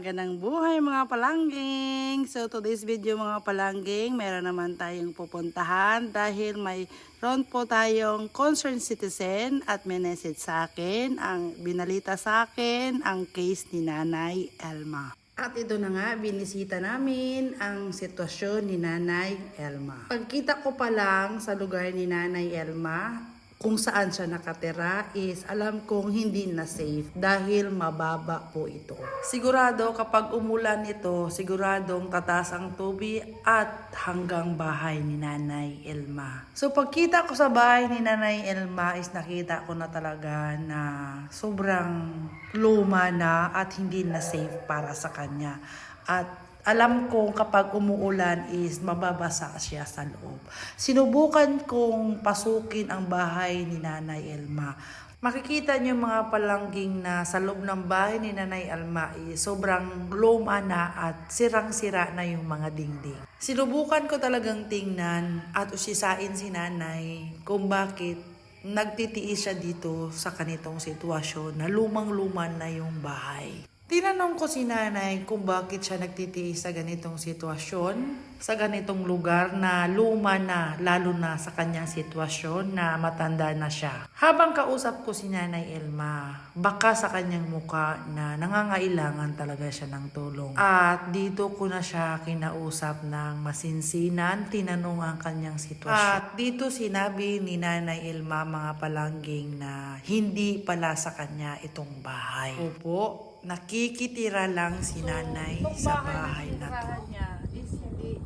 magandang buhay mga palangging. So today's video mga palangging, meron naman tayong pupuntahan dahil mayroon po tayong concerned citizen at may message sa akin, ang binalita sa akin ang case ni Nanay Elma. At ito na nga, binisita namin ang sitwasyon ni Nanay Elma. Pagkita ko pa lang sa lugar ni Nanay Elma, kung saan siya nakatira is alam kong hindi na safe dahil mababa po ito. Sigurado kapag umulan ito, siguradong tataas ang tubig at hanggang bahay ni Nanay Elma. So pagkita ko sa bahay ni Nanay Elma is nakita ko na talaga na sobrang luma na at hindi na safe para sa kanya. At alam kong kapag umuulan is mababasa siya sa loob. Sinubukan kong pasukin ang bahay ni Nanay Elma. Makikita niyo mga palangging na sa loob ng bahay ni Nanay Elma is sobrang luma na at sirang-sira na yung mga dingding. Sinubukan ko talagang tingnan at usisain si Nanay kung bakit nagtitiis siya dito sa kanitong sitwasyon na lumang-luma na yung bahay. Tinanong ko si Nanay kung bakit siya nagtitiis sa ganitong sitwasyon, sa ganitong lugar na luma na, lalo na sa kanyang sitwasyon na matanda na siya. Habang kausap ko si Nanay Elma, baka sa kanyang muka na nangangailangan talaga siya ng tulong. At dito ko na siya kinausap ng masinsinan, tinanong ang kanyang sitwasyon. At dito sinabi ni Nanay Elma mga palangging na hindi pala sa kanya itong bahay. Opo. Nakikitira lang si Nanay sa bahay na to. Niya is hindi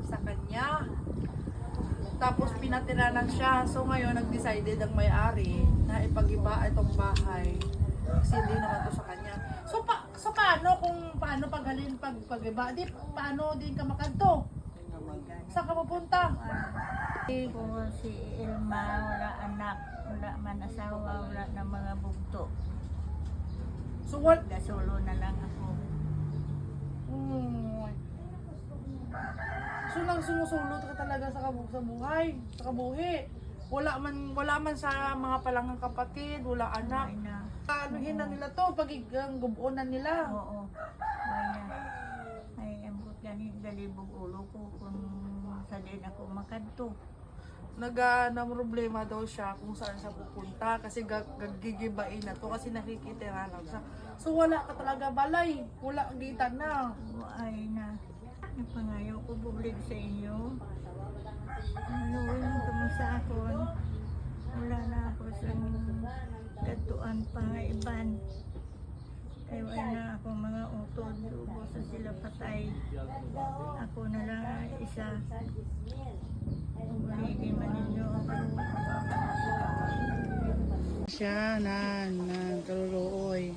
sa kanya. Tapos pinatira lang siya. So ngayon nag-decided ang may-ari na ipag-iba itong bahay. Kasi hindi naman to sa kanya. So paano paghalin pag-iba? Di paano din ka makanto? Saan ka pupunta? Kung si Elma wala anak, wala man asawa, wala na mga bugto. So what? Solo na lang ako. So nang sumusulot ka talaga sa buhay, sa kabuhi. Wala man sa mga palangang kapatid, wala anak. Ay na. Anuhin na nila to, pagiging gubuonan nila. Oo. Ay ambot ganit galibog ulo ko kung sa din ako makadto. Na problema daw siya kung saan siya pupunta kasi gagigibain na to kasi nakikitira lang siya. So wala ka talaga balay, wala kang gitan na. Ay na. Napangayo ko bublig sa inyo. Ano mo sa akon. Wala na ako sa katuan pangaiban. Kaya wala na akong mga utod. Ubos na sila patay. Ako na lang isa. Ubuligin man ninyo ako. Siya na kaluluoy.